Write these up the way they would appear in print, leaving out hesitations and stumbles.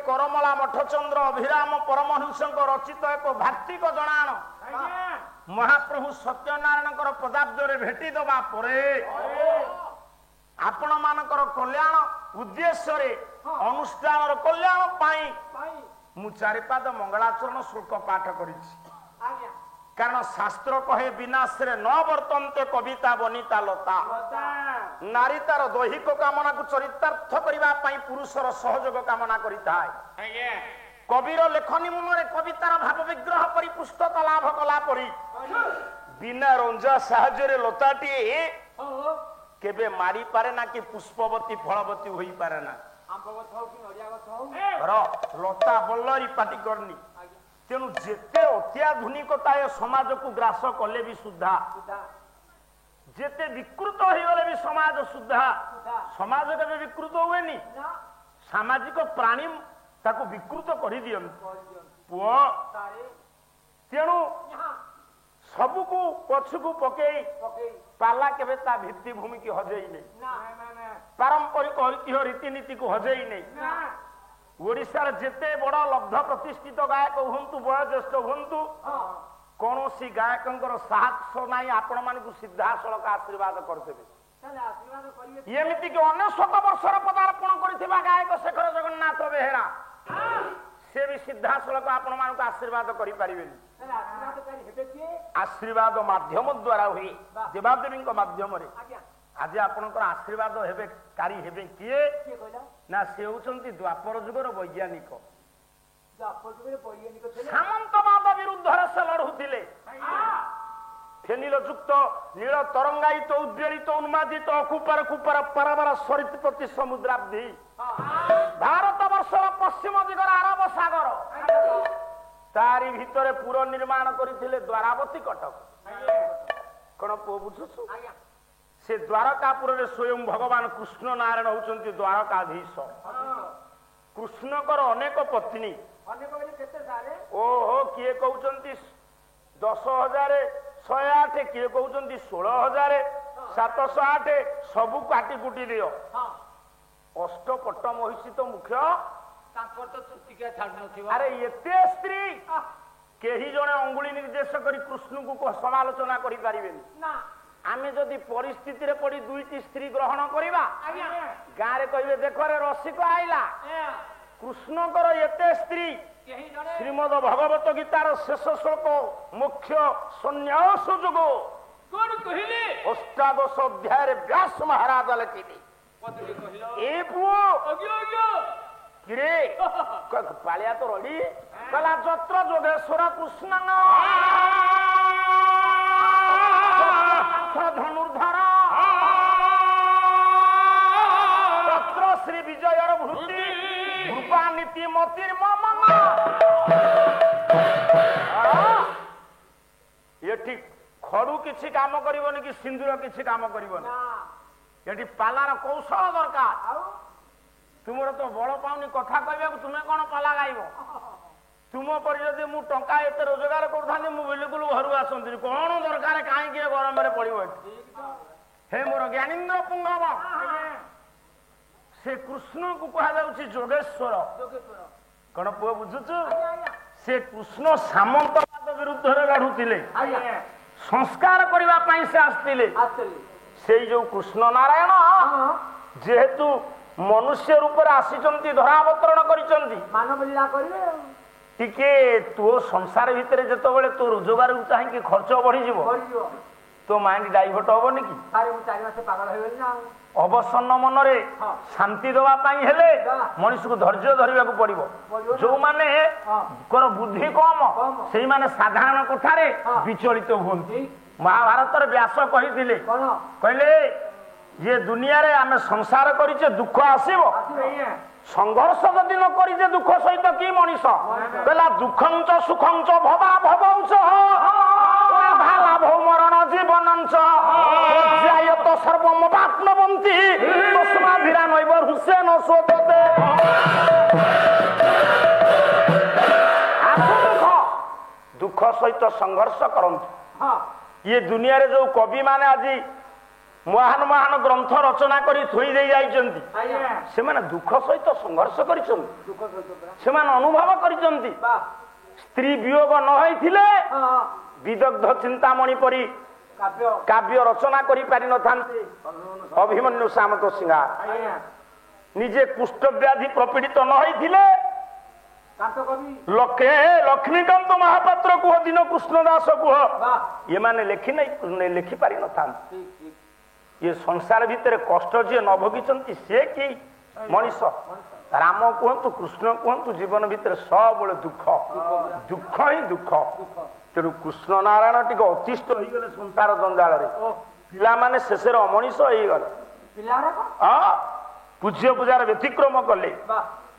करमला मठचंद्र अभिराम परमहंस रचित एक भात्तिक जनाण महाप्रभु सत्यनारायण पदाब्दे भेटी दबा आपण मानकर कल्याण उद्देश्य अनुष्ठान कल्याण पाई मु चारिपाद मंगलाचरण शुल्क पाठ करी कारण शास्त्र कहे विनाशरे न वर्तन्ते कविता बनिता लता नारी तार दैहिक कामना को चरितार्थ करने पुरुषर सहयोग कामना करिथाय कविर लेखनी मुନରେ कवितार भाव विग्रह परिपुष्टता लाभ कला परी बिना रंजा साहाय्य लताटी केबे मारी पारे ना कि पुष्पवती फलवती होई पारे ना लता बल्लरी पाटी करनी तेणु जेते अत्याधुनिकता समाज को ग्रास कले भी सुधा जेते विकृत हो गले भी समाज सुधा समाज के विकृत हुए नी सामाजिक प्राणी ताको विकृत कर पुओ तेणु सबको पछकू पकई पाला केबे ता भित्ति भूमि की हजेई नहीं पारंपरिक ऐतिह्य रीतिनीति को हजेई नहीं ओडिशार जेते बड़ लब्ध प्रतिष्ठित गायक हुंतु वयोज्येष्ठ हुंतु कौन सी गायकंकर साहस नहीं आपण मानकु सिद्धासलक आशीर्वाद करदेबे एमिति कि 99 वर्षर पदार्पण करथिबा गायक शेखर जगन्नाथ बेहेरा से भी सिद्धासलक आपण मानकु आशीर्वाद करि परिबेनी आशीर्वाद माध्यम द्वारा हुई देवादेवी माध्यम आज आपनकर आशीर्वाद हेबे कारी हेबे किए ना से होचंती द्वापर जुगर वैज्ञानिक सामंतवाद विरुद्ध से लड़ुथिले फेनिल युक्त नील तरंगायित उद्वेलित उन्मादित कुपर कुपर परबर सरित प्रति समुद्राब्धि भारत वर्षर पश्चिम दिगर अरब सागर तारी भितरे पुर निर्माण करथिले द्वारावती कटक कोन पो बुझुछु से द्वारकापुर स्वयं भगवान कृष्ण नारायण होचंती द्वारकाधीश कृष्णकर अनेक पत्नी ओहो किए कहउचंती 10,108 किए कहउचंती 16,708 सबु काटी कुटी दियो अष्टपट महिषी तो मुख्य अरे एते स्त्री केही जने अंगुली निर्देश करी कृष्ण को समालोचना करि पारिबेनी आमे जदि परिस्थिति रे पड़ी दुईटी स्त्री ग्रहण करिबा गाँ रे कहिबे देखो रे रसिक आइला कृष्णकर एते स्त्री श्रीमद भगवत गीतार शेष श्लोक मुख्य सन्यास जुगो कोन कहिले अष्टादश अध्याय रे व्यास महाराज लिखिले ए पुओ किरे पालिया तो रडी कला जत्र जोगेश्वर कृष्ण धनुर्धर तत्र श्री विजयर भूति कृपा नीति मतिर ये खड़ू किसी काम करिवनी कि सिंदूर किसी काम करिवनी ये पालार कौशल दरकार तुमर तो बड़ पाउनी कथा कहबा तुमे कोन पाला गाइबो तुम पर जदि मु टंका एते रोजगार करथानी मु बिल्कुल घर आसंती कौन दरकार कहीं गरम में पड़ो हे मोर ज्ञानेन्द्र पुंगव से कृष्ण को कह जोगेश्वर कौन पुआ बुझुचु से कृष्ण सामंतवाद विरुद्ध लड़ुले संस्कार करने से आसते से जो कृष्ण नारायण जेहेतु मनुष्य रूप आसी धरावतरण टिके तो संसार भितर जिते तो रोजगार चाहिए खर्च बढ़ी तो माइंड डाइवर्ट हेनी कि अवसन्न मनरे शांति दवाई हेले मनीष को धैर्य धरने पड़ो जो माने बुद्धि कम से माने साधारण कथारे विचलित हुंती महाभारत व्यास कही कहले ये दुनिया रे आमे संसार करिचे दुख आसीबो संघर्ष जदि न करिचे दुख सहित की मनीष कहला दुखं च सुखं च भवा भवौ च भाला भौ मरण जीवनं च जायत सर्वम वाप्नवन्ति तस्माभिरा नैव हुसेन सोतते दुख सहित संघर्ष करंतु ये दुनिया रे जो कवि माने आज ମହାନ ମହାନ ଗ୍ରନ୍ଥ ରଚନା କରି ଥୋଇ ଦେଇ ଯାଇଛନ୍ତି ସେମାନେ ଦୁଃଖ ସହିତ ସଂଘର୍ଷ କରିଛନ୍ତି ସେମାନେ ଅନୁଭବ କରିଛନ୍ତି ସ୍ତ୍ରୀ ବିୟୋଗ ନ ହେଇଥିଲେ ବିଦଗ୍ଧ ଚିନ୍ତାମଣି ପରି କାବ୍ୟ ରଚନା କରିପାରି ନଥାନ୍ତି ଅଭିମନ୍ୟୁ ସାମନ୍ତ ସିଂହାର ନିଜେ କୁଷ୍ଠ ବ୍ୟାଧି ପ୍ରପୀଡ଼ିତ ନ ହେଇଥିଲେ ଲକ୍ଷ୍ମୀକାନ୍ତ ମହାପାତ୍ର କୁହ ଦୀନ କୃଷ୍ଣ ଦାସ କୁହ ଏମାନେ ଲେଖିପାରି ନଥାନ୍ତି ଏ ସଂସାର ଭିତରେ କଷ୍ଟ ଯିଏ ନ ଭୋଗିଛନ୍ତି ସେ କି ମଣିଷ ରାମ କୁହନ୍ତୁ କୃଷ୍ଣ କୁହନ୍ତୁ ଜୀବନ ଭିତରେ ସବୁବେଳେ ଦୁଃଖ ଦୁଃଖ ହିଁ ଦୁଃଖ ତେଣୁ କୃଷ୍ଣ ନାରାୟଣ ଟିକେ ଅତିଷ୍ଠ ହେଇଗଲେ ସଂସାର ଜଞ୍ଜାଳରେ ପିଲାମାନେ ଶେଷରେ ଅମଣିଷ ହେଇଗଲେ ପୂଜ୍ୟ ପୂଜାର ବ୍ୟତିକ୍ରମ କଲେ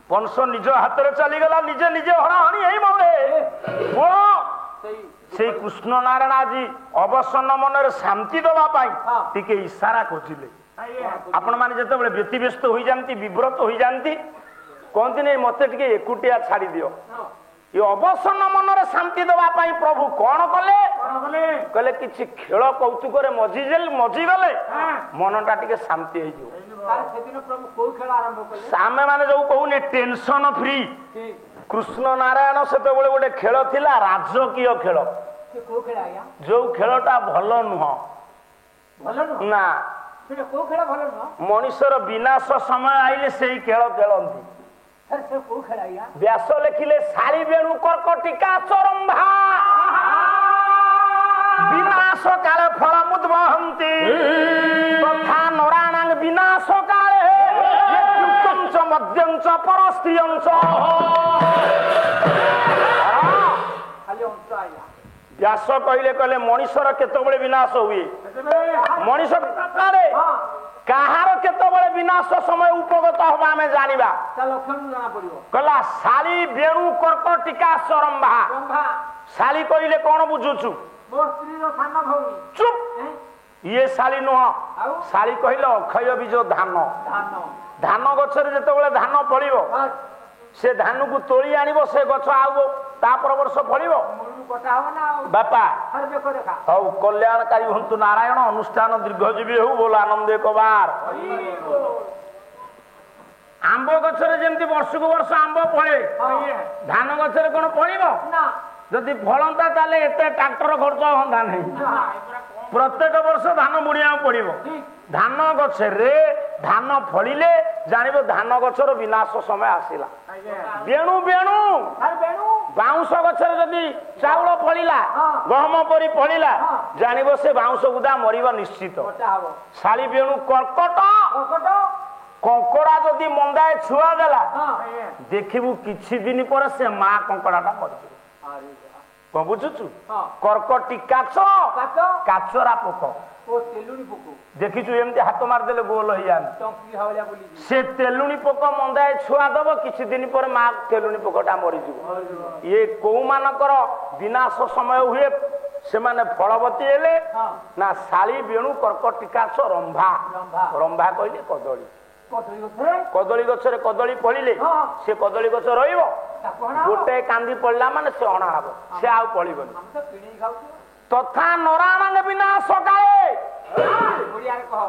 ବଂଶ ନିଜ ହାତରେ ଚାଲିଗଲା ନିଜେ ନିଜେ ହଣାହଣି ହେଇ ମଲେ ସେଇ କୃଷ୍ଣ ନାରାୟଣ ଆଜି ଅବସନ୍ନ ମନରେ ଶାନ୍ତି ଦେବା ପାଇଁ ଟିକେ ଇଶାରା ଖୋଜିଲେ ଆପଣ ମାନେ ଯେତେବେଳେ ବ୍ୟତିବ୍ୟସ୍ତ ହୋଇଯାନ୍ତି ବିବ୍ରତ ହୋଇଯାନ୍ତି କହନ୍ତି ନାଇଁ ମତେ ଟିକେ ଏକୁଟିଆ ଛାଡି ଦିଅ ଏ ଅବସନ୍ନ ମନରେ ଶାନ୍ତି ଦେବା ପାଇଁ ପ୍ରଭୁ କଣ କଲେ କହିଲେ କିଛି ଖେଳ କୌତୁକରେ ମଜିଗଲେ ମନଟା ଟିକେ ଶାନ୍ତି ହେଇଯିବ ଆମେ ମାନେ ଯୋଉ କହୁନେ ଟେନସନ ଫ୍ରି କୃଷ୍ଣ ନାରାୟଣ ସେତେବେଳେ ଗୋଟେ ଖେଳ ଥିଲା ରାଜକୀୟ ଖେଳ ଯୋଉ ଖେଳଟା ଭଲ ନୁହଁ ନା ମଣିଷର ବିନାଶ ସମୟ ଆଇଲେ ସେଇ ଖେଳ ଖେଳନ୍ତି ବ୍ୟାସ ଲେଖିଲେ ଶାଳି ବେଣୁ କର୍କଟିକା ଚରମ୍ଭା ବିନାଶ କାଳେ ଫଳ ମୁଦ୍ବହନ୍ତି ତଥା ନରାଣାଂ ବିନାଶ କାଳେ ମଧ୍ୟଞ୍ଚ ପର ସ୍ତ୍ରୀ ଅଂଶ ବ୍ୟାସ କହିଲେ କହିଲେ ମଣିଷର କେତେବେଳେ ବିନାଶ ହୁଏ ମଣିଷ କାହାର କେତେବେଳେ ବିନାଶ ସମୟ ଉପଗତ ହବ ଆମେ ଜାଣିବା କହିଲା ଶାଳି ବେଣୁ କର୍କଟିକା ଚରମ୍ଭା ଶାଳି କହିଲେ କଣ ବୁଝୁଛୁ ଚୁପ୍ ଇଏ ଶାଳି ନୁହଁ ଶାଳି କହିଲେ ଅକ୍ଷୟ ବୀଜ ଧାନ ଧାନ ଗଛରେ ଯେତେବେଳେ ଧାନ ଫଳିବ ସେ ଧାନକୁ ତୋଳି ଆଣିବ ସେ ଗଛ ଆଉ ତା ପର ବର୍ଷ ଫଳିବ ବାପା ହଉ କଲ୍ୟାଣକାରୀ ହୁଅନ୍ତୁ ନାରାୟଣ ଅନୁଷ୍ଠାନ ଦୀର୍ଘଜୀବୀ ହଉ ବୋଲ ଆନନ୍ଦ କବାର ଆମ୍ବ ଗଛରେ ଯେମିତି ବର୍ଷକୁ ବର୍ଷ ଆମ୍ବ ଫଳେ ଧାନ ଗଛରେ କଣ ଫଳିବ ଯଦି ଫଳନ୍ତା ତାହେଲେ ଏତେ ଟ୍ରାକ୍ଟର ଖର୍ଚ୍ଚ ହୁଅନ୍ତା ନାହିଁ ପ୍ରତ୍ୟେକ ବର୍ଷ ଧାନ ବୁଣିବାକୁ ପଡିବ ଧାନ ଗଛରେ ଧାନ ଫଳିଲେ ଜାଣିବ ଧାନ ଗଛର ବିନାଶ ସମୟ ଆସିଲା ବେଣୁ ବେଣୁ ବାଉଁଶ ଗଛରେ ଯଦି ଚାଉଳ ଫଳିଲା ଗହମ ପରି ଫଳିଲା ଜାଣିବ ସେ ବାଉଁଶ ବୁଦା ମରିବ ନିଶ୍ଚିତ ଶାଳି ବେଣୁ କର୍କଟ କଙ୍କଡା ଯଦି ମନ୍ଦାଏ ଛୁଆ ଦେଲା ଦେଖିବୁ କିଛି ଦିନ ପରେ ସେ ମା କଙ୍କଡାଟା ମରିଯିବ କଣ ବୁଝୁଛୁ କର୍କଟି କାଚ କାଚରା ପୋକ ଦେଖିଛୁ ଏମିତି ହାତ ମାରିଦେଲେ ଗୋଲ ହେଇଯାନ୍ତି ସେ ତେଲୁଣି ପୋକ ମନ୍ଦାଏ ଛୁଆ ଦବ କିଛି ଦିନ ପରେ ମା ତେଲୁଣି ପୋକଟା ମରିଯିବ ଇଏ କୋଉ ମାନଙ୍କର ବିନାଶ ସମୟ ହୁଏ ସେମାନେ ଫଳବତୀ ହେଲେ ନା ଶାଳି ବେଣୁ କର୍କଟିକାଚ ରମ୍ଭା ରମ୍ଭା କହିଲେ କଦଳୀ କଦଳୀ ଗଛରେ କଦଳୀ ଫଳିଲେ ସେ କଦଳୀ ଗଛ ରହିବ ଗୋଟେ କାନ୍ଦି ପଡିଲା ମାନେ ସେ ଅଣା ହବ ସେ ଆଉ ଫଳିବନି ତଥା ନରାଣାଙ୍ଗ ବିନାଶ କାଳେ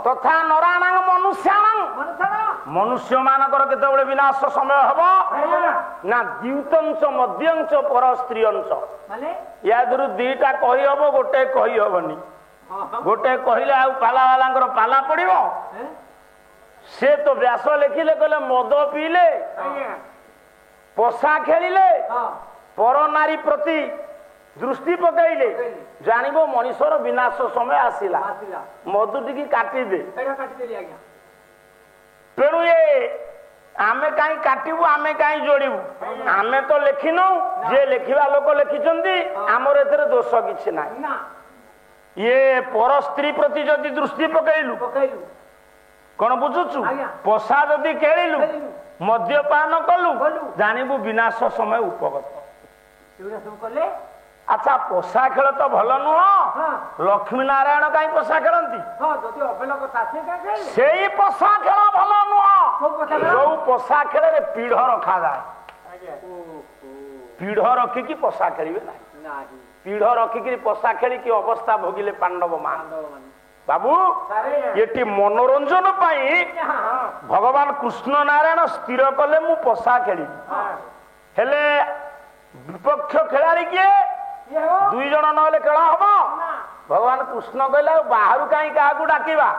ତଥା ନରାଣାଙ୍ଗ ମନୁଷ୍ୟ ମାନଙ୍କର କେତେବେଳେ ବିନାଶ ସମୟ ହବ ନା ଦ୍ୟୁତଂଶ ମଧ୍ୟଂଶ ପର ସ୍ତ୍ରୀ ଅଂଶ ୟା ଦେହରୁ ଦିଟା କହିହବ ଗୋଟେ କହିହବନି ଗୋଟେ କହିଲେ ଆଉ ପାଲା ବାଲାଙ୍କର ପାଲା ପଡିବ ସେ ତ ବ୍ୟାସ ଲେଖିଲେ କହିଲେ ମଦ ପିଇଲେ ପଶା ଖେଳିଲେ ପର ନାରୀ ପ୍ରତି ଦୃଷ୍ଟି ପକେଇଲେ ଜାଣିବ ମଣିଷର ବିନାଶ ସମୟ ଆସିଲା ମଧୁ ଟିକେ କାଟିଦେ ତେଣୁ ଆମେ କାହିଁ କାଟିବୁ ଆମେ କାହିଁ ଯୋଡିବୁ ଆମେ ତ ଲେଖିନୁ ଯିଏ ଲେଖିବା ଲୋକ ଲେଖିଛନ୍ତି ଆମର ଏଥିରେ ଦୋଷ କିଛି ନାହିଁ ଇଏ ପର ସ୍ତ୍ରୀ ପ୍ରତି ଯଦି ଦୃଷ୍ଟି ପକେଇଲୁ କଣ ବୁଝୁଛୁ ପଶା ଯଦି ଖେଳିଲୁ ମଦ୍ୟପାନ କଲୁ ଜାଣିବୁ ବିନାଶ ସମୟ ଉପଗତ ଆଚ୍ଛା ପଶା ଖେଳ ତ ଭଲ ନୁହଁ ଲକ୍ଷ୍ମୀ ନାରାୟଣ କାହିଁ ପଶା ଖେଳନ୍ତି ସେଇ ପଶା ଖେଳ ଭଲ ନୁହଁ ଯୋଉ ପଶା ଖେଳରେ ପିଢ ରଖାଯାଏ ପିଢ ରଖିକି ପଶା ଖେଳିବେ ନାହିଁ ପିଢ ରଖିକି ପଶା ଖେଳିକି ଅବସ୍ଥା ଭୋଗିଲେ ପାଣ୍ଡବ ମା बाबू ये मनोरंजन भगवान कृष्ण नारायण स्थिर कले मु पशा खेली हेले विपक्ष खेलाड़ी किए दुई जन नहले खेल हम भगवान कृष्ण कहले बाहर कहीं क्या डाकवा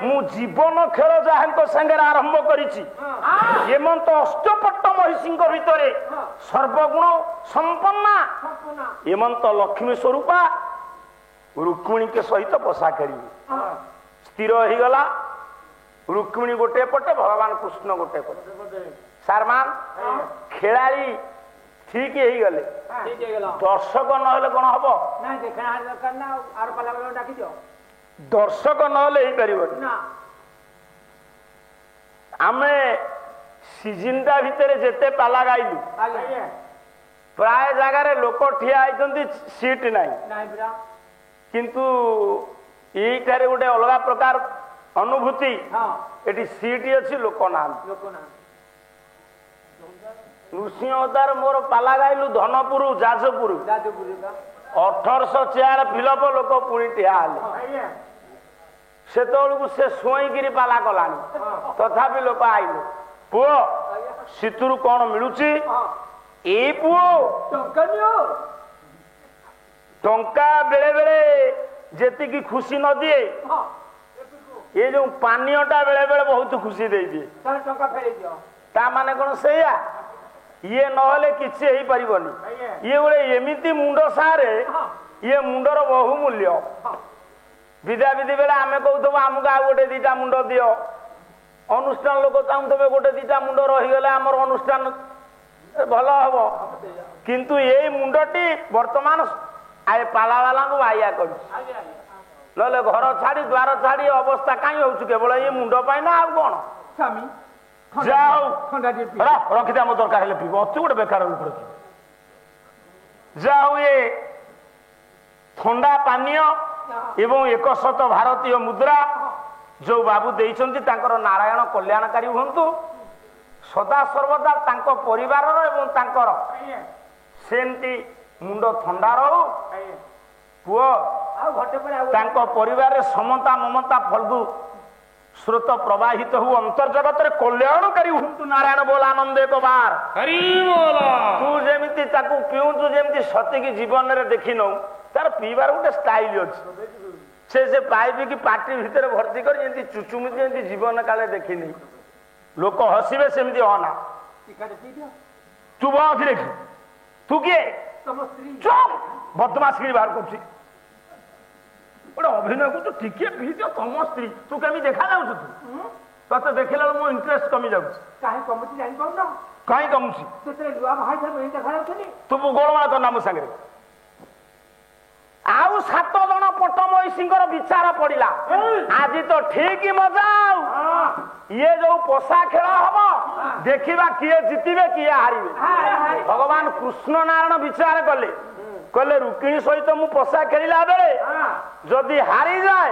मु जीवन खेल जहाँ संगे आरंभ करमंत अष्टपट्ट महिषी भितर सर्वगुण संपन्ना एमंत लक्ष्मी स्वरूपा रुक्मिणी के सहित पशा खेली स्थिर हो गला रुक्मिणी गोटे पटे भगवान कृष्ण गोटे पटे सारमान खेलाड़ी ठीक है गले दर्शक नहले कौन हम दर्शक नहले आमे सीजनटा भितर जेते पाला गाइलु प्राय जगार लोक ठिया होती सीट नहीं किंतु यहीठारे गोटे अलग प्रकार अनुभूति एटी सीट अच्छी लोक ना नृसिंह अवतार मोर पाला गाइलु धनपुर जाजपुर 1800 चेयर फिलअप लोक पुणी ठिया से से शुईकि पाला कलानी तथापि लोक आइले पुओ सितुरु कौन मिलुची ए पुओ टंका बेले बेले जेतिकी खुशी न दिए ये जो पानीयटा बेले बेले बहुत खुशी दे दिए ता माने कौन से ये नहले किसी हो पारिबनी ये गोटे एमती मुंड सारे ये मुंडर बहुमूल्य विद्या विधि बेले आम कहूब आमको आ गोटे दीटा मुंड दियो अनुष्ठान लोक चाहूबे गोटे दीटा मुंड रहीगले आमर अनुष्ठान भल हम किंतु ये मुंडटी वर्तमान आए पाला वाला को आया कर घर छाड़ी द्वार छाड़ी अवस्था कहीं हो केवल ये मुंड पाई ना आउ कौन रखिदे आम दरकार हेल्ले पीब अति गोटे बेकार जाऊ ये थंडा पानीय एवं 100 भारतीय मुद्रा जो बाबू देइछंती तांकर नारायण कल्याणकारी हुंतु सदा सर्वदा तांको परिवार एवं तांकर सेमती मुंड थंडा रहू पुओ तांको परिवार रे समता ममता फल्गु स्रोत प्रवाहित हो अंतर्जगत कल्याणकारी हूँ नारायण बोल आनंद एक बार तू जमी पीऊँ जमी सतिक जीवन में देखी नौ तार पीबार गोटे स्टाइल अच्छे से पाइप की पार्टी भितर भर्ती कर चुचुमुची जीवन काले देखी नहीं लोक हसबे सेमती हना तू बस देखी तू किए चुप बदमाश बाहर कर गोटे अभिनय को तो टिके पी दियो तुम स्त्री तू केमी देखा जाऊ तू ते देखला मो इंटरेस्ट कमी जाऊ काहे कमुची जानि पाउन काहे कमुची तेरे लुआ भाई से मैं देखा जाउछनी तू गोळमाळ कर नाम संगे आउ 7 जण पटमहिषींकर विचार पड़िला आज तो ठीक मजा ये जो पोषा खेल हम देखा किए जीतबे किए हारिबे भगवान कृष्ण नारायण विचार कले कहले रुक्मिणी सहित मु पोषा खेला बेले जदि हारी जाए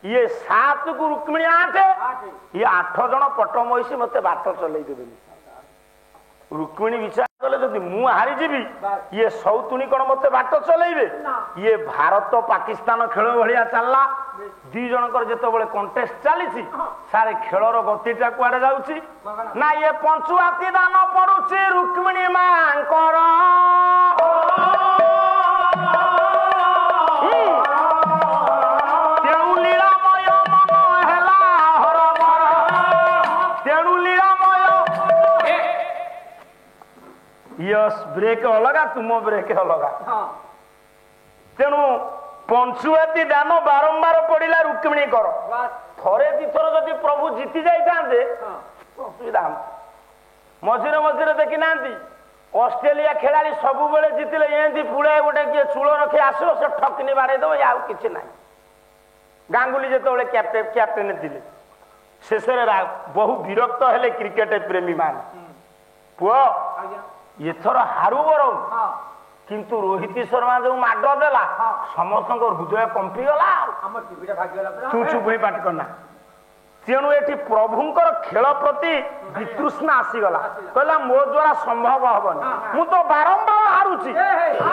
ये 7 को रुक्मिणी 8 ये 8 जन पटमहिषी मते बाट चलई देबे रुक्मिणी विचार कले जदि मु हारी जीवी ये सौतुणी कौन मते बाट चलैबे ये भारत पाकिस्तान खेल भलिया चलला 2 जनकर जेतो बेले कंटेस्ट चलीछि सारे खेलर गतिटा कुआडे जाउछि ना ये पंचुआती दान पडुछि रुक्मिणी मांकर यस ब्रेक अलग तुम ब्रेक अलग तेणु पंचुआती दान बारंबार पड़ा रुक्मिणी कर थरे दिथर जदि प्रभु जीति जाते असुविधा मझे मझे देखी ना ऑस्ट्रेलिया खिलाड़ी सब बेले जीतिले एमती पुड़े गोटे किए चूल रखी आसो से ठकनी बाड़े दब या कि ना गांगुली जो कैप्टेन थे शेष बहु विरक्त हेले क्रिकेट प्रेमी मान पुओ एथर हारू बर किंतु रोहित शर्मा जो माड देला समस्त हृदय कंपीगला तू चुप हो पाठ करना तेणु ये प्रभुंकर खेल प्रति वितृष्णा आसीगला कहला मो द्वारा संभव हबनी मु तो बारंबार ବାହାରୁଛି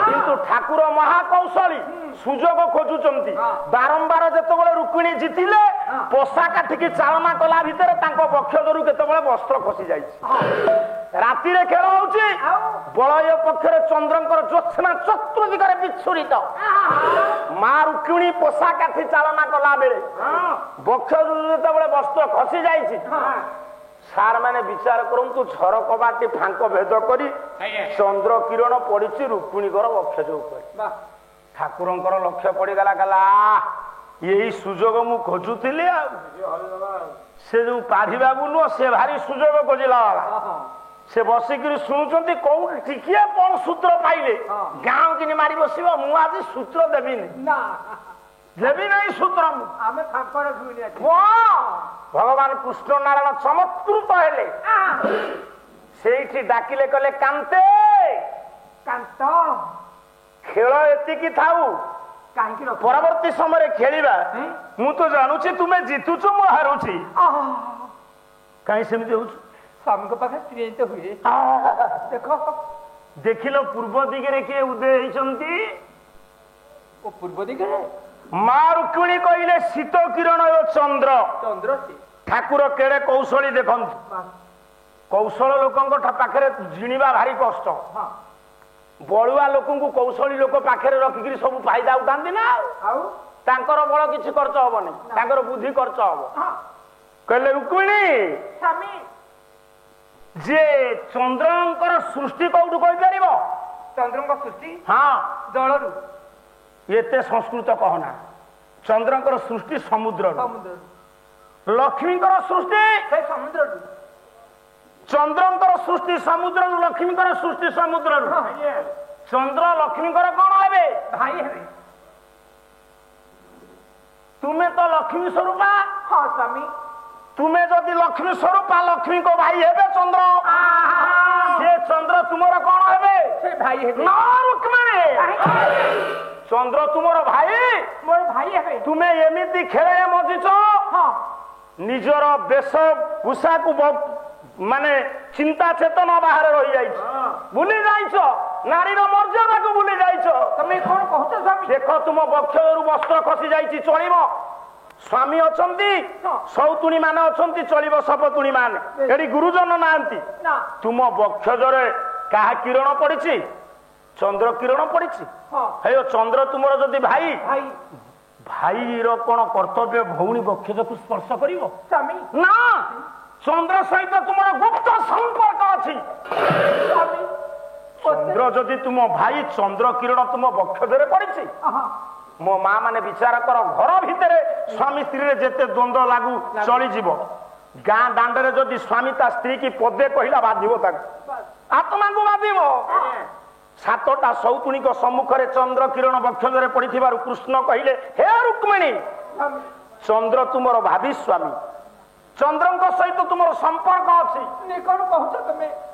କିନ୍ତୁ ଠାକୁର ମହାକୌଶଳୀ ସୁଯୋଗ ଖୋଜୁଛନ୍ତି ବାରମ୍ବାର ଯେତେବେଳେ ରୁକ୍ମିଣୀ ଜିତିଲେ ପୋଷା କାଠିକି ଚାଳନା କଲା ଭିତରେ ତାଙ୍କ ବକ୍ଷରୁ କେତେବେଳେ ବସ୍ତ୍ର ଖସି ଯାଇଛି ରାତିରେ ଖେଳ ହଉଛି ବଳୟ ପକ୍ଷରେ ଚନ୍ଦ୍ରଙ୍କର ଜ୍ୟୋତ୍ସ୍ନା ଚତୁର୍ଦିଗରେ ବିଚ୍ଛୁରିତ ମା ରୁକ୍ମିଣୀ ପୋଷା କାଠି ଚାଳନା କଲା ବେଳେ ବକ୍ଷରୁ ଯେତେବେଳେ ବସ୍ତ୍ର ଖସି ଯାଇଛି ସାର୍ ମାନେ ବିଚାର କରନ୍ତୁ ଝରକ ବାଟି ଫାଙ୍କ ଭେଦ କରି ଚନ୍ଦ୍ର କିରଣ ପଡିଛି ରୁକ୍ମିଣୀଙ୍କର ବକ୍ଷଜ ଉପରେ ଠାକୁରଙ୍କର ଲକ୍ଷ୍ୟ ପଡିଗଲା କହିଲା ଏଇ ସୁଯୋଗ ମୁଁ ଖୋଜୁଥିଲି ଆଉ ସେ ଯୋଉ ପାଢୀ ବାବୁ ନୁହଁ ସେ ଭାରି ସୁଯୋଗ ଖୋଜିଲା ସେ ବସିକିରି ଶୁଣୁଛନ୍ତି କୋଉଠି ଟିକିଏ କଣ ସୂତ୍ର ପାଇଲେ ଗାଁ କିନି ମାରି ବସିବ ମୁଁ ଆଜି ସୂତ୍ର ଦେବିନି ଦେବି ନାହିଁ ସୂତ୍ର ଭଗବାନ କୃଷ୍ଣ ନାରାୟଣ ଚମତ୍କୃତ ହେଲେ ସେଇଠି ଡାକିଲେ କଲେ କାନ୍ତେ କାନ୍ତ ଖେଳ ଏତିକି ଥାଉ ପରବର୍ତ୍ତୀ ସମୟରେ ଖେଳିବା ମୁଁ ତ ଜାଣୁଛି ତୁମେ ଜିତୁଛ ମୁଁ ହାରୁଛି କାହିଁ ସେମିତି ହଉଛୁ ସ୍ୱାମୀଙ୍କ ପାଖରେ ସ୍ତ୍ରୀ ତ ହୁଏ ଦେଖ ଦେଖିଲ ପୂର୍ବ ଦିଗରେ କିଏ ଉଦୟ ହେଇଛନ୍ତି ପୂର୍ବ ଦିଗରେ ମା ରୁକ୍ମିଣୀ କହିଲେ ଶୀତ କିରଣ ଓ ଚନ୍ଦ୍ର ଚନ୍ଦ୍ର ଠାକୁର କେଡେ କୌଶଳୀ ଦେଖନ୍ତୁ କୌଶଳ ଲୋକଙ୍କ ପାଖରେ ଜିଣିବା ଭାରି କଷ୍ଟ ବଳୁଆ ଲୋକଙ୍କୁ କୌଶଳୀ ଲୋକ ପାଖରେ ରଖିକିରି ସବୁ ଫାଇଦା ଉଠାନ୍ତି ନା ଆଉ ତାଙ୍କର ବଳ କିଛି ଖର୍ଚ୍ଚ ହବନି ତାଙ୍କର ବୁଦ୍ଧି ଖର୍ଚ୍ଚ ହବ କହିଲେ ରୁକ୍ମିଣୀ ଯେ ଚନ୍ଦ୍ରଙ୍କର ସୃଷ୍ଟି କୋଉଠୁ କହିପାରିବ ଚନ୍ଦ୍ରଙ୍କ ସୃଷ୍ଟି ହଁ ଜଳରୁ ଏତେ ସଂସ୍କୃତ କହନା ଚନ୍ଦ୍ରଙ୍କର ସୃଷ୍ଟି ସମୁଦ୍ରରୁ ଲକ୍ଷ୍ମୀଙ୍କର ସୃଷ୍ଟି ସମୁଦ୍ରରୁ ଚନ୍ଦ୍ରଙ୍କର ସୃଷ୍ଟି ସମୁଦ୍ରରୁ ଲକ୍ଷ୍ମୀଙ୍କର ସୃଷ୍ଟି ସମୁଦ୍ରରୁ ଚନ୍ଦ୍ର ଲକ୍ଷ୍ମୀଙ୍କର କଣ ହେବେ ଭାଇ ହେବେ ତୁମେ ତ ଲକ୍ଷ୍ମୀ ସ୍ୱରୂପା ହଁ ସ୍ୱାମୀ ତୁମେ ଯଦି ଲକ୍ଷ୍ମୀ ସ୍ୱରୂପା ଲକ୍ଷ୍ମୀଙ୍କ ଭାଇ ହେବେ ଚନ୍ଦ୍ର ସେ ଚନ୍ଦ୍ର ତୁମର କଣ ହେବେ ସେ ଭାଇ ହେବେ ନା ରୁକ୍ମିଣୀ ଚନ୍ଦ୍ର ତୁମର ଭାଇ ମୋର ଭାଇ ହେବେ ତୁମେ ଏମିତି ଖେଳରେ ମଜିଛ ନିଜର ବେଶ ପୋଷାକୁ ମାନେ ଚିନ୍ତା ଚେତନା ବାହାରେ ରହିଯାଇଛି ଭୁଲି ଯାଇଛ ନାରୀର ମର୍ଯ୍ୟାଦାକୁ ଭୁଲି ଯାଇଛ ତମେ କଣ କହୁଛ ଦେଖ ତୁମ ବକ୍ଷରୁ ବସ୍ତ୍ର ଖସି ଯାଇଛି ଚଳିବ ସ୍ୱାମୀ ଅଛନ୍ତି ସୌତୁଣୀ ମାନେ ଅଛନ୍ତି ଚଳିବ ସପତୁଣୀ ମାନେ ଏଠି ଗୁରୁଜନ ନାହାନ୍ତି ତୁମ ବକ୍ଷରେ କାହା କିରଣ ପଡିଛି ଚନ୍ଦ୍ର କିରଣ ପଡିଛି ହେଇ ଚନ୍ଦ୍ର ତୁମର ଯଦି ଭାଇ ଭାଇର କଣ କର୍ତ୍ତବ୍ୟ ଭଉଣୀ ବକ୍ଷକୁ ସ୍ପର୍ଶ କରିବ ନା ଚନ୍ଦ୍ର ସହିତ ତୁମର ଗୁପ୍ତ ସମ୍ପର୍କ ଅଛି ଚନ୍ଦ୍ର ଯଦି ତୁମ ଭାଇ ଚନ୍ଦ୍ର କିରଣ ତୁମ ବକ୍ଷରେ ପଡିଛି ମୋ ମା ମାନେ ବିଚାର କର ଘର ଭିତରେ ସ୍ୱାମୀ ସ୍ତ୍ରୀରେ ଯେତେ ଦ୍ୱନ୍ଦ୍ୱ ଲାଗୁ ଚଳିଯିବ ଗାଁ ଦାଣ୍ଡରେ ଯଦି ସ୍ୱାମୀ ତା ସ୍ତ୍ରୀ କି ପଦେ କହିଲା ବାଧିବ ତାକୁ ଆତ୍ମାକୁ ବାଧିବ ସାତଟା ସୌତୁଣୀଙ୍କ ସମ୍ମୁଖରେ ଚନ୍ଦ୍ର କିରଣ ବକ୍ଷରେ ପଡିଥିବାରୁ କୃଷ୍ଣ କହିଲେ ହେ ରୁକ୍ମିଣୀ ଚନ୍ଦ୍ର ତୁମର ଭାବି ସ୍ୱାମୀ ଚନ୍ଦ୍ରଙ୍କ ସହିତ ତୁମର ସମ୍ପର୍କ ଅଛି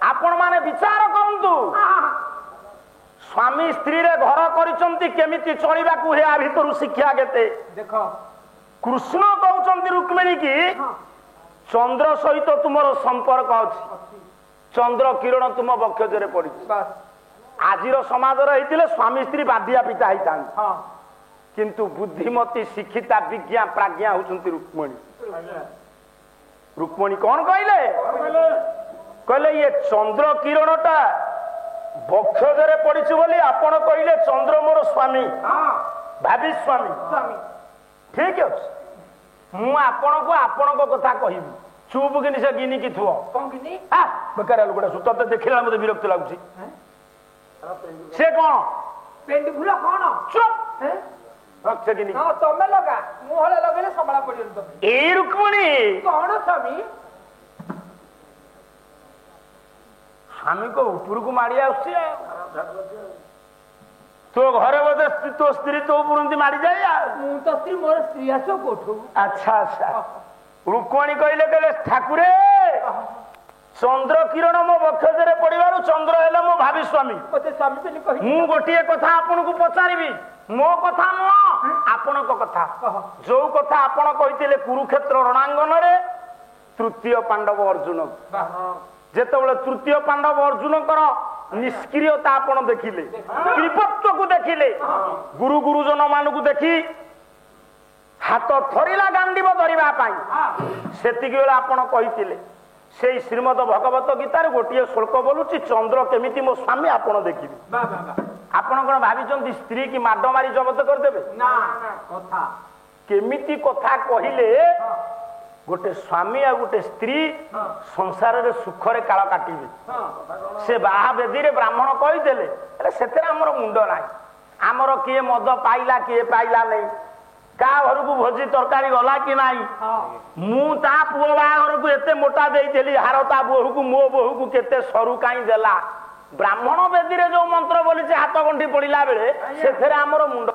ଆପଣ ମାନେ ବିଚାର କରନ୍ତୁ ସ୍ୱାମୀ ସ୍ତ୍ରୀରେ ଘର କରିଛନ୍ତି କେମିତି ଚଳିବାକୁ ଏହା ଭିତରୁ ଶିକ୍ଷା କେତେ ଦେଖ କୃଷ୍ଣ କହୁଛନ୍ତି ରୁକ୍ମିଣୀ କି ଚନ୍ଦ୍ର ସହିତ ତୁମର ସମ୍ପର୍କ ଅଛି ଚନ୍ଦ୍ର କିରଣ ତୁମ ବକ୍ଷରେ ପଡିଛି ଆଜିର ସମାଜରେ ହେଇଥିଲେ ସ୍ୱାମୀ ସ୍ତ୍ରୀ ବାଦିଆ ପିତା ହେଇଥାନ୍ତି କିନ୍ତୁ ବୁଦ୍ଧିମତୀ ଶିକ୍ଷିତା ବିଜ୍ଞା ପ୍ରାଜ୍ଞା ହଉଛନ୍ତି ରୁକ୍ମିଣୀ ରୁକ୍ମିଣୀ କଣ କହିଲେ କହିଲେ ଇଏ ଚନ୍ଦ୍ର କିରଣଟା ବକ୍ଷରେ ପଡିଛି ବୋଲି ଆପଣ କହିଲେ ଚନ୍ଦ୍ର ମୋର ସ୍ୱାମୀ ଭାବି ସ୍ୱାମୀ ଠିକ ଅଛି ମୁଁ ଆପଣଙ୍କୁ ଆପଣଙ୍କ କଥା କହିବି ଚୁପ୍ କିନି ସେ ଗିନିକି ଥିବ ବେକାର ଲୋକଟା ତତେ ଦେଖିଲା ମତେ ବିରକ୍ତ ଲାଗୁଛି ସେ କଣ ପେଣ୍ଡି ଫୁଲ କଣ ଚୁପ୍ ତମେ ଲଗା ମୁଁ ହଳେ ଲଗେଇଲେ ସମ୍ଭାଳ ପଡିବନି ତମେ ଏଇ ରୁକ୍ମିଣୀ କଣ ସ୍ୱାମୀ ସ୍ୱାମୀଙ୍କ ଉପରକୁ ମାଡି ଆସୁଛି ତୋ ଘରେ ବୋଧେ ତୋ ସ୍ତ୍ରୀ ତୋ ଉପରୁ ମାଡିଯାଏ ମୁଁ ତ ସ୍ତ୍ରୀ ମୋର ସ୍ତ୍ରୀ ଆସିବ କୋଉଠୁ ଆଚ୍ଛା ଆଚ୍ଛା ରୁକ୍ମିଣୀ କହିଲେ କହିଲେ ଠାକୁରେ ଚନ୍ଦ୍ର କିରଣ ମୋ ବକ୍ଷରେ ପଡିବାରୁ ଚନ୍ଦ୍ର ହେଲେ ମୋ ଭାବି ସ୍ୱାମୀ ମୁଁ ଗୋଟିଏ କଥା ଆପଣଙ୍କୁ ପଚାରିବି ମୋ କଥା ନୁହଁ ଆପଣଙ୍କ କଥା ଯୋଉ କଥା ଆପଣ କହିଥିଲେ କୁରୁକ୍ଷେତ୍ର ରଣାଙ୍ଗନରେ ତୃତୀୟ ପାଣ୍ଡବ ଅର୍ଜୁନ ଯେତେବେଳେ ତୃତୀୟ ପାଣ୍ଡବ ଅର୍ଜୁନଙ୍କର निष्क्रियता आपण देखिले कृपत्व को देखिले गुरु गुरुजन मानू देखी हाथ थरिला गांडीब धरिबा पाई सेतिक बेला आपण कहिथिले से श्रीमद भगवत गीतार गोटे श्लोक बोलुची चंद्र केमिति मो स्वामी आपण देखिबे आपण कोन भाबिचंती स्त्री की माड मारी जबत कर देबे ना कथा केमिति कथा कहिले गोटे स्वामी आ गोटे स्त्री संसार रे सुख रे काल काटिबे से बाहा बेदी रे ब्राह्मण कहि देले अरे सेते हमर मुंड नाही हमर किए मद पाइला किए पाइला नहीं का घर को भोजी तरकारी गला कि नाही मु ता पुओ बाघर को एते मोटा देइथली हार ता बोहू को मो बोहू को केते सरू काई देला ब्राह्मण बेदी रे जो मंत्र बोली से हाथ गंठी पड़िला बेले सेथेरे हमर मुंड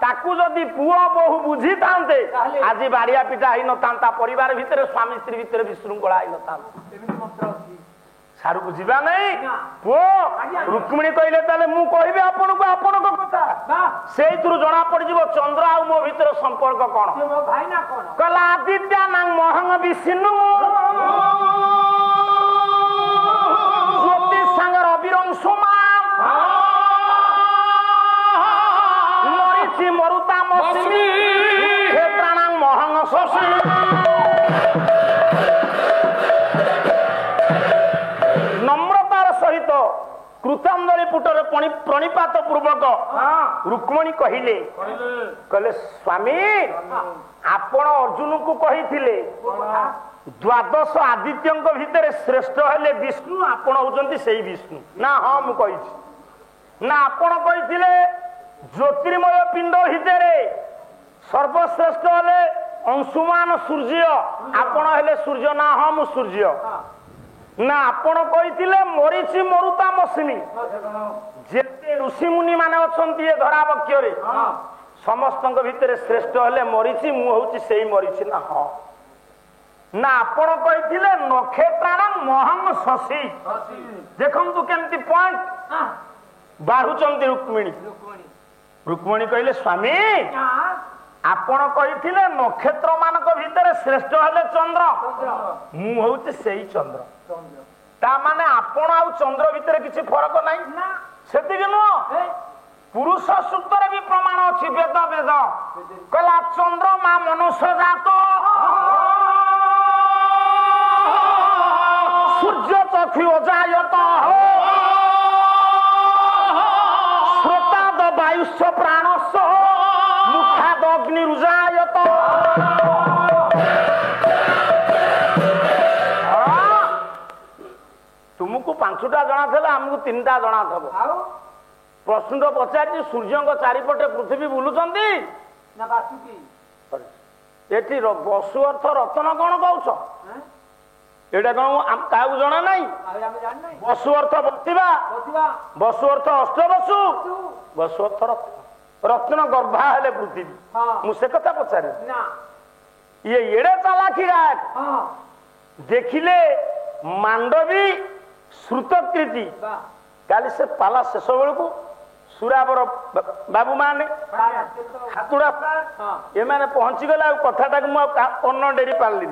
ताकू जदि पुओ बोहू बुझी थांते आज बाड़िया पिटा ही न थांता परिवार भितर स्वामी स्त्री भितर विशृंखला ही न थांता सारू बुझिबा नहीं पुओ रुक्मिणी कहले ताले मु कहबे आपन को आपन को कथा सेइथुरु जणा पड़ जिवो चंद्र आ मो भितर संपर्क कोन मो भाई ना कोन कला आदित्य नांग महंग विष्णु ज्योति संगर अविरंशमा मरीचि मरुता मसिनी क्षेत्राणां महंग शशि कृतांजलि पुटर प्रणिपात पूर्वक रुक्मणी कहिले कहले स्वामी आपण अर्जुन को कहिथिले द्वादश आदित्य भितर श्रेष्ठ हेले विष्णु आपण होचंती सेही विष्णु ना हां मु कहिछि ना आपण कहिथिले ज्योतिर्मय पिंड भितर सर्वश्रेष्ठ हेले अंशुमान सूर्य आपण हेले सूर्य ना हां मु सूर्य ना आपण कहिथिले मरीचि मरुता मसिनी जेते ऋषि मुनि माने अछंती ए धरा बक्ष रे समस्तक भितर श्रेष्ठ हेले मरीचि मु होची सेही मरीचि ना हां ना आपण कहिथिले नक्षत्राणां महंग शशि देखंतु केमती पॉइंट बाढुचंती रुक्मिणी कहले स्वामी आपण कहिथिले नक्षत्र मानक भितर श्रेष्ठ हेले चंद्र मु होची सेही चंद्र ता माने आपण आ चंद्र भितर किछि फरक नाही सेति कि नो पुरुष सूत्र भी प्रमाण अछि वेद वेद कहला चंद्रमा मनुष्य जात सूर्य चक्षु अजायत श्रोताद वायुस्य प्राणस्य मुखाद अग्नि रुजायत तुमको पांचटा जना था आमको तीनटा जना था प्रश्न तो पचार सूर्य चारिपटे पृथ्वी बुलुचंती एठी बसु अर्थ रतन कौन कौच एटा कौन क्या जना नहीं बसु अर्थ बतिबा बसु अर्थ अष्ट बसु बसु अर्थ रत्न रत्न गर्भा हेले पृथ्वी मुझे कथा पचारे ये एड़े चालाकी गायक देखिले मांडवी श्रुतकृति काली से पाला शेष बेलू को सुराबर बाबू माने हाथुड़ा एमाने पहुंची गला कथाटा को अन्न डेरी पारली